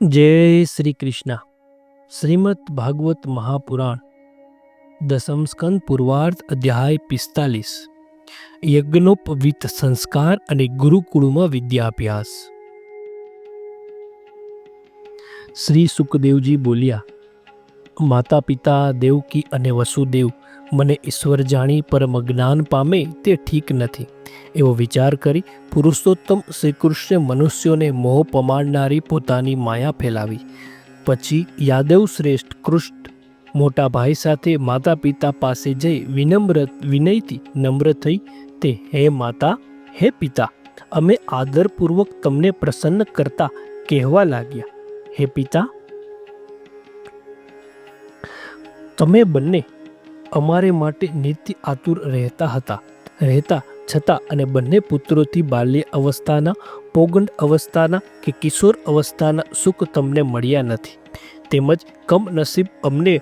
जय श्री कृष्ण। श्रीमद् भागवत महापुराण दसम स्कंद पूर्वार्ध अध्याय 45 यज्ञोपवीत संस्कार અને ગુરુકુળમાં વિદ્યાભ્યાસ। શ્રી સુખદેવજી બોલ્યા, માતા પિતા દેવકી અને વસુદેવ મને ઈશ્વર જાણી પરમ જ્ઞાન પામે તે ઠીક નથી એવો વિચાર કરી પુરુષોત્તમ શ્રીકૃષ્ણે મનુષ્યોને મોહ પમાડનારી પોતાની માયા ફેલાવી। પછી યાદવ શ્રેષ્ઠ કૃષ્ણ મોટા ભાઈ સાથે માતા પિતા પાસે જઈ વિનયથી નમ્ર થઈ તે હે માતા હે પિતા અમે આદરપૂર્વક તમને પ્રસન્ન કરતા કહેવા લાગ્યા, હે પિતા તમે બંને અમારે માટે નિત્ય આતુર રહેતા છતાં અને બંને પુત્રોથી બાલ્ય અવસ્થાના, પૌગંડ અવસ્થાના કે કિશોર અવસ્થાના સુખ તમને મળ્યા નથી, તેમજ કમનસીબ અમને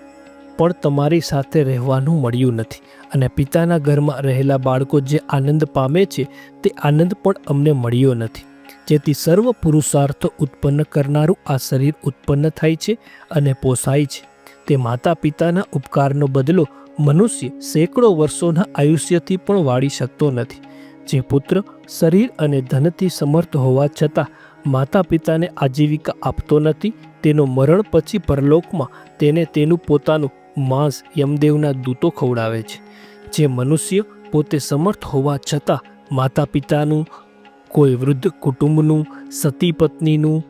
પણ તમારી સાથે રહેવાનું મળ્યું નથી, અને પિતાના ઘરમાં રહેલા બાળકો જે આનંદ પામે છે તે આનંદ પણ અમને મળ્યો નથી, જેથી સર્વ પુરુષાર્થો ઉત્પન્ન કરનારું આ શરીર ઉત્પન્ન થાય છે અને પોસાય છે। તે માતા પિતાના ઉપકારનો બદલો મનુષ્ય સેંકડો વર્ષોના આયુષ્યથી પણ વાળી શકતો નથી। જે પુત્ર શરીર અને ધનથી સમર્થ હોવા છતાં માતા પિતાને આજીવિકા આપતો નથી, તેનો મરણ પછી પરલોકમાં તેને તેનું પોતાનું માંસ યમદેવના દૂતો ખવડાવે છે। જે મનુષ્ય પોતે સમર્થ હોવા છતાં માતા પિતાનું, કોઈ વૃદ્ધ કુટુંબનું, સતી પત્નીનું,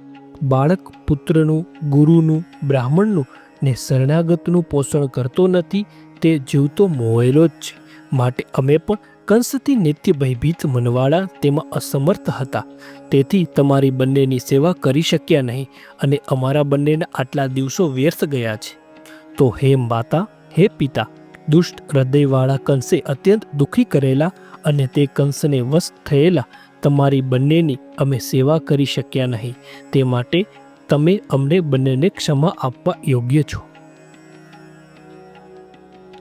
બાળક પુત્રનું, ગુરુનું, બ્રાહ્મણનું ને શરણાગતનું પોષણ કરતો નથી તે જીવ તો મોહેલો જ છે। માટે અમે પણ કંસથી નિત્ય ભયભીત મનવાળા તેમાં અસમર્થ હતા, તેથી તમારી બંનેની સેવા કરી શક્યા નહીં અને અમારા બંનેના આટલા દિવસો વ્યર્થ ગયા છે। તો હે માતા હે પિતા, દુષ્ટ હૃદયવાળા કંસે અત્યંત દુઃખી કરેલા અને તે કંસને વશ થયેલા તમારી બંનેની અમે સેવા કરી શક્યા નહીં, તે માટે તમે અમને બંનેને ક્ષમા આપવા યોગ્ય છો।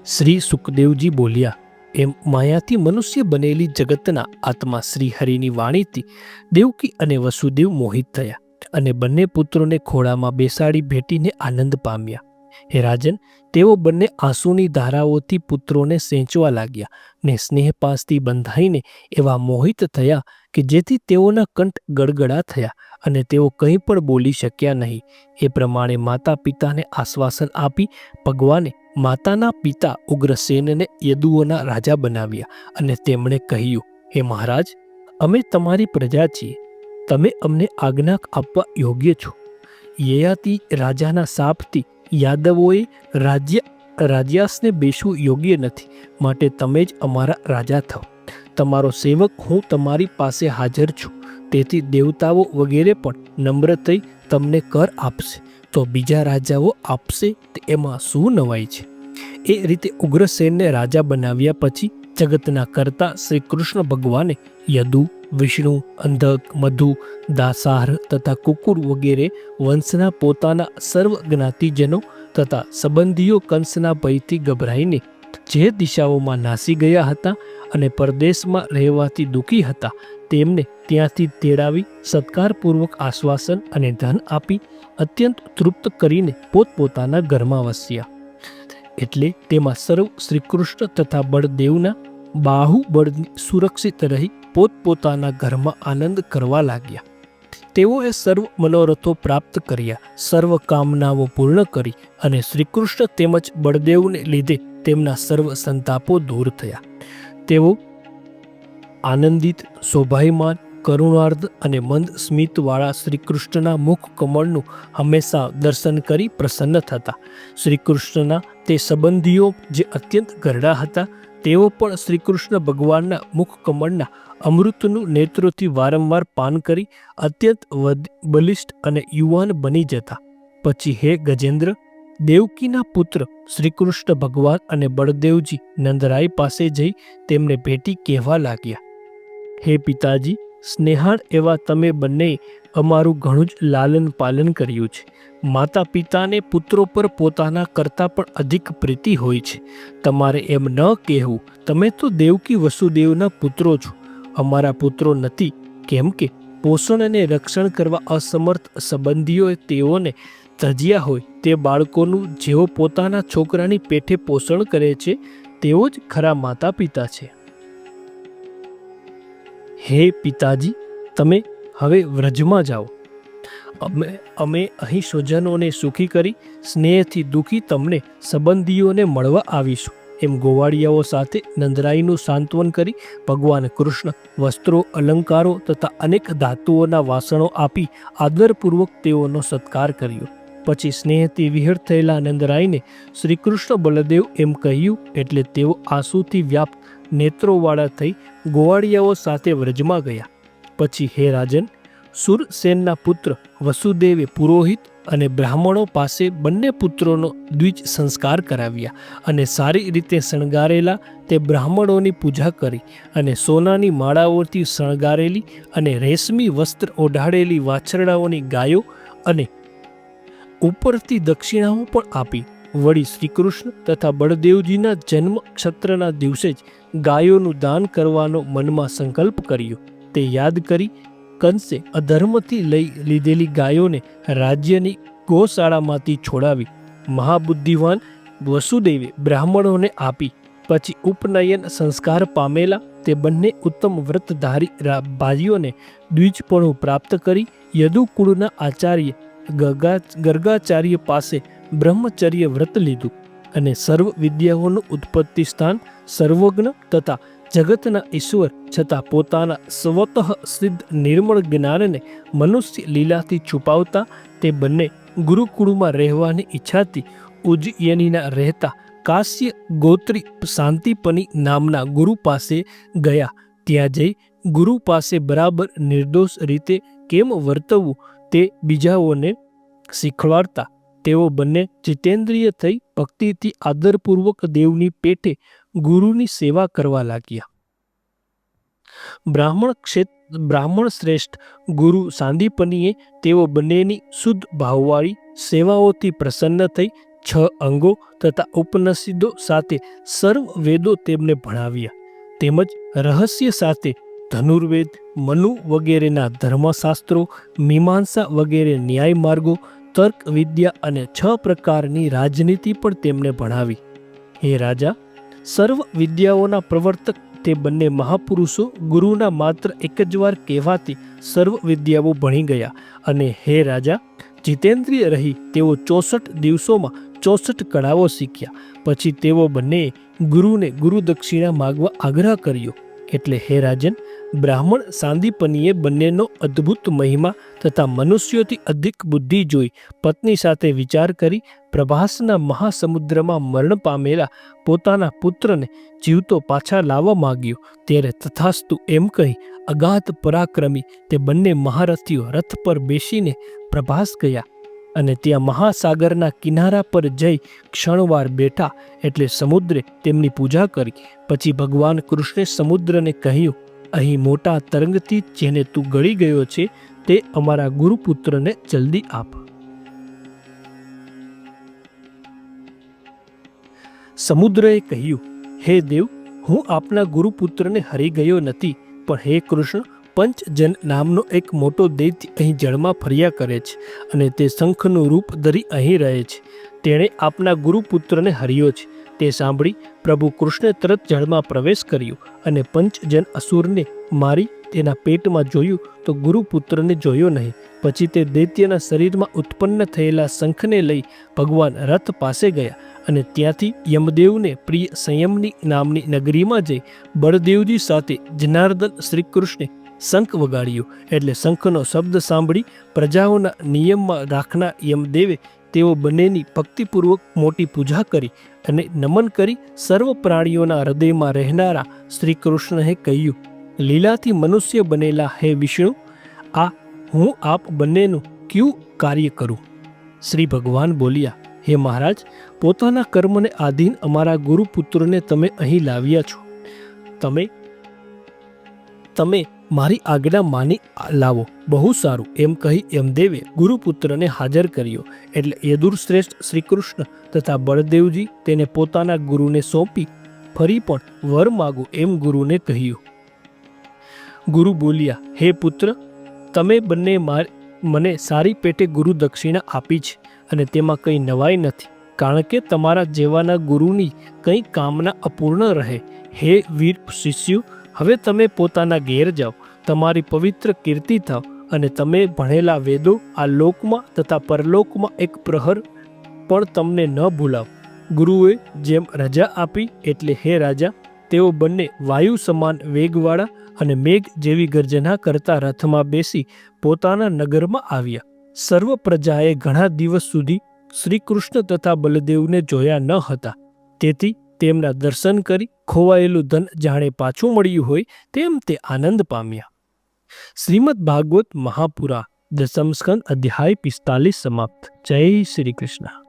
શ્રી સુખદેવજી બોલ્યા, એમ માયાથી મનુષ્ય બનેલી જગતના આત્મા શ્રી હરિની વાણીથી દેવકી અને વસુદેવ મોહિત થયા અને બંને પુત્રોને ખોળામાં બેસાડી ભેટીને આનંદ પામ્યા। હે રાજન, તેઓ બંને આંસુની ધારાઓથી પુત્રોને સેંચવા લાગ્યા ને સ્નેહપાસથી બંધાઈને એવા મોહિત થયા કે જેથી તેઓના કંઠ ગળગળા થયા અને તેઓ કંઈ પણ બોલી શક્યા નહીં। એ પ્રમાણે માતા પિતાને આશ્વાસન આપી ભગવાને માતાના પિતા ઉગ્રસેનને યદુઓના રાજા બનાવ્યા અને તેમણે કહ્યું, હે મહારાજ, અમે તમારી પ્રજા છીએ, તમે અમને આજ્ઞા આપવા યોગ્ય છો। યયાતિ રાજાના શાપથી યાદવોએ રાજ્યાસને બેસવું યોગ્ય નથી, માટે તમે જ અમારા રાજા થાઓ। તમારો સેવક હું તમારી પાસે હાજર છું, તેથી દેવતાઓ વગેરે પણ નમ્ર થઈ તમને કર આપશે, તો બીજા રાજાઓ આપશે તે એમાં શું નવાઈ છે। એ રીતે ઉગ્રસેનને રાજા બનાવ્યા પછી જગતના કરતા શ્રી કૃષ્ણ ભગવાને યદુ, વિષ્ણુ, અંધક, મધુ, દાસાર તથા કુકુર વગેરે વંશના પોતાના સર્વ જ્ઞાતિજનો તથા સંબંધીઓ કંસના ભયથી ગભરાઈને જે દિશાઓમાં નાસી ગયા હતા અને પરદેશમાં રહેવાથી દુઃખી હતા તેમને ત્યાંથી તેડાવી સત્કારપૂર્વક આશ્વાસન અને ધન આપી અત્યંત તૃપ્ત કરીને પોતપોતાના ઘરમાં વસ્યા। એટલે તેમાં સર્વ શ્રીકૃષ્ણ તથા બળદેવના બાહુબળની સુરક્ષિત રહી પોતપોતાના ઘરમાં આનંદ કરવા લાગ્યા। તેઓએ સર્વ મનોરથો પ્રાપ્ત કર્યા, સર્વ કામનાઓ પૂર્ણ કરી અને શ્રીકૃષ્ણ તેમજ બળદેવને લીધે તેમના સર્વ સંતાપો દૂર થયા। તેઓ આનંદિત, શોભાયમાન, કરુણાર્ધ અને મંદ સ્મિતવાળા શ્રીકૃષ્ણના મુખ કમળનું હંમેશા દર્શન કરી પ્રસન્ન થતા। શ્રીકૃષ્ણના તે સંબંધીઓ જે અત્યંત ઘરડા હતા તેઓ પણ શ્રીકૃષ્ણ ભગવાનના મુખ કમળના અમૃતનું નેત્રોથી વારંવાર પાન કરી અત્યંત બલિષ્ઠ અને યુવાન બની જતા। પછી હે ગજેન્દ્ર, દેવકીના પુત્ર શ્રીકૃષ્ણ ભગવાન અને બળદેવજી નંદરાય પાસે જઈ તેમને ભેટી કહેવા લાગ્યા, હે પિતાજી, સ્નેહાળ એવા તમે બંને અમારું ઘણું જ લાલન પાલન કર્યું છે। માતા પિતાને પુત્રો પર પોતાના કરતાં પણ અધિક પ્રીતિ હોય છે। તમારે એમ ન કહેવું, તમે તો દેવકી વસુદેવના પુત્રો છો, અમારા પુત્રો નથી, કેમ કે પોષણ અને રક્ષણ કરવા અસમર્થ સંબંધીઓએ તેઓને તજ્યા હોય તે બાળકોનું જેઓ પોતાના છોકરાની પેઠે પોષણ કરે છે તેઓ જ ખરા માતા પિતા છે. હે પિતાજી, તમે હવે વ્રજમાં જાઓ. અમે અહીં સ્વજનોને સુખી કરી સ્નેહથી દુઃખી તમને સંબંધીઓને મળવા આવીશું. એમ ગોવાળિયાઓ સાથે નંદરાઈનું સાંત્વન કરી ભગવાન કૃષ્ણ વસ્ત્રો, અલંકારો તથા અનેક ધાતુઓના વાસણો આપી આદરપૂર્વક તેઓનો સત્કાર કર્યો. પછી સ્નેહથી વિહળ થયેલા નંદરાઈને શ્રી કૃષ્ણ બલદેવ એમ કહ્યું એટલે તેઓ આંસુથી વ્યાપ્ત નેત્રોવાળા થઈ ગોવાળિયાઓ સાથે વ્રજમાં ગયા. પછી હે રાજન, સુરસેનના પુત્ર વસુદેવે પુરોહિત અને બ્રાહ્મણો પાસે બંને પુત્રોનો દ્વિજ સંસ્કાર કરાવ્યા અને સારી રીતે શણગારેલા તે બ્રાહ્મણોની પૂજા કરી અને સોનાની માળાઓથી શણગારેલી અને રેશમી વસ્ત્ર ઓઢાડેલી વાછરડાઓની ગાયો અને ઉપરથી દક્ષિણાઓ પણ આપી. વળી શ્રીકૃષ્ણ તથા બળદેવજીના જન્મ ક્ષત્રના દિવસે જ ગાયોનું દાન કરવાનો મનમાં સંકલ્પ કર્યો. તે યાદ કરી કંસે અધર્મથી લઈ લીધેલી ગાયોને રાજ્યની ગોશાળામાંથી છોડાવી મહાબુદ્ધિવાન વસુદેવે બ્રાહ્મણોને આપી. પછી ઉપનયન સંસ્કાર પામેલા તે બંને ઉત્તમ વ્રતધારી ભાઈઓને દ્વિજપણું પ્રાપ્ત કરી યદુકુળના આચાર્ય ગર્ગાચાર્ય પાસે બ્રહ્મચર્ય વ્રત લીધું અને સર્વ વિદ્યાઓનું ઉત્પત્તિ સ્થાન, સર્વજ્ઞ તથા જગતના ઈશ્વર છતાં પોતાના સ્વતઃ સિદ્ધ નિર્મળ જ્ઞાનને મનુષ્ય લીલાથી છુપાવતા તે બંને ગુરુકુળમાં રહેવાની ઈચ્છાથી ઉજ્જૈનીના રહેતા કાશ્ય ગોત્રી શાંતિપની નામના ગુરુ પાસે ગયા. ત્યાં જઈ ગુરુ પાસે બરાબર નિર્દોષ રીતે કેમ વર્તવું તે બીજાઓને શીખવાડતા તેઓ બંને જીતેન્દ્રિય થઈ ભક્તિથી આદરપૂર્વક દેવની પેઠે ગુરુની સેવા કરવા લાગ્યા. બ્રાહ્મણ શ્રેષ્ઠ ગુરુ સાંદીપનીએ તેઓ બંનેની શુદ્ધ ભાવવાળી સેવાઓથી પ્રસન્ન થઈ 6 અંગો તથા ઉપનિષદો સાથે સર્વ વેદો તેમને ભણાવ્યા. તેમજ રહસ્ય સાથે ધનુર્વેદ, મનુ વગેરેના ધર્મશાસ્ત્રો, મીમાંસા વગેરે ન્યાય માર્ગો, તર્ક વિદ્યા અને 6 પ્રકારની રાજનીતિ પણ તેમને ભણાવી. હે રાજા, સર્વ વિદ્યાઓના પ્રવર્તક તે બંને મહાપુરુષો ગુરુના માત્ર એક જ વાર કહેવાથી સર્વ વિદ્યાઓ ભણી ગયા. અને હે રાજા, જીતેન્દ્રિય રહી તેઓ 64 દિવસોમાં 64 કળાઓ શીખ્યા. પછી તેઓ બંનેએ ગુરુને ગુરુ દક્ષિણા માગવા આગ્રહ કર્યો. એટલે હે રાજન, બ્રાહ્મણ સાંદીપનીએ બંનેનો અદ્ભુત મહિમા તથા મનુષ્યોથી અધિક બુદ્ધિ જોઈ પત્ની સાથે વિચાર કરી પ્રભાસના મહાસમુદ્રમાં મરણ પામેલા પોતાના પુત્રને જીવતો પાછા લાવવા માગ્યો. ત્યારે તથાસ્તુ એમ કહી અગાધ પરાક્રમી તે બંને મહારથીઓ રથ પર બેસીને પ્રભાસ ગયા અને ત્યાં મહાસાગરના કિનારા પર જઈ ક્ષણવાર બેઠા. એટલે સમુદ્રે તેમની પૂજા કરી. પછી ભગવાન કૃષ્ણે સમુદ્રને કહ્યું, અહીં મોટા તરંગથી જેને તું ગળી ગયો છે તે અમારા ગુરુપુત્રને જલ્દી આપ. સમુદ્રએ કહ્યું, હે દેવ, હું આપના ગુરુપુત્રને હરી ગયો નથી, પણ હે કૃષ્ણ, પંચજન નામનો એક મોટો દૈત્ય અહીં જળમાં ફર્યા કરે છે અને તે શંખનું રૂપ ધરી અહીં રહે છે. તેણે આપના ગુરુપુત્રને હર્યો છે. તે સાંભળી પ્રભુ કૃષ્ણે તરત જળમાં પ્રવેશ કર્યો અને પંચજન અસુરને મારી તેના પેટમાં જોયું તો ગુરુપુત્રને જોયો નહીં. પછી તે દૈત્યના શરીરમાં ઉત્પન્ન થયેલા શંખને લઈ ભગવાન રથ પાસે ગયા અને ત્યાંથી યમદેવને પ્રિય સંયમની નામની નગરીમાં જઈ બળદેવજી સાથે જનાર્દન શ્રી કૃષ્ણે શંખ વગાડ્યો. એટલે શંખનો શબ્દ સાંભળી પ્રજાઓના નિયમમાં રાખનાર યમદેવે તેઓ બંનેની ભક્તિપૂર્વક મોટી પૂજા કરી અને નમન કરી સર્વ પ્રાણીઓના હૃદયમાં રહેનારા શ્રી કૃષ્ણએ કહ્યું, લીલાથી મનુષ્ય બનેલા હે વિષ્ણુ, આ હું આપ બંનેનું ક્યું કાર્ય કરું? શ્રી ભગવાન બોલ્યા, હે મહારાજ, પોતાના કર્મને આધીન અમારા ગુરુપુત્રને તમે અહીં લાવ્યા છો. તમે મારી આજ્ઞા માની લાવો. બહુ સારું, એમ કહી યમદેવે ગુરુપુત્રને હાજર કર્યો. એટલે યદુશ્રેષ્ઠ શ્રી કૃષ્ણ તથા બળદેવજી તેને પોતાના ગુરુને સોંપી ફરી પણ વર માગો એમ ગુરુને કહ્યું. ગુરુ બોલ્યા, હે પુત્ર, તમે બંને મને સારી પેટે ગુરુ દક્ષિણા આપી છે અને તેમાં કંઈ નવાઈ નથી, કારણ કે તમારા જેવાના ગુરુની કંઈ કામના અપૂર્ણ રહે. હે વીર શિષ્યો, હવે તમે પોતાના ઘેર જાઓ, તમારી પવિત્ર કીર્તિ થાવ અને તમે ભણેલા વેદો આ લોકમાં તથા પરલોકમાં એક પ્રહર પણ તમને ન ભૂલાવ. ગુરુએ જેમ રજા આપી એટલે હે રાજા, તેઓ બંને વાયુ સમાન વેગવાળા અને મેઘ જેવી ગર્જના કરતા રથમાં બેસી પોતાના નગરમાં આવ્યા. સર્વ પ્રજાએ ઘણા દિવસ સુધી શ્રી કૃષ્ણ તથા બલદેવને જોયા ન હતા, તેથી તેમના દર્શન કરી ખોવાયેલું ધન જાણે પાછું મળ્યું હોય તેમ તે આનંદ પામ્યા. શ્રીમદ ભાગવત મહાપુરાણ દસમ સ્કંદ અધ્યાય 45 સમાપ્ત. જય શ્રી કૃષ્ણ.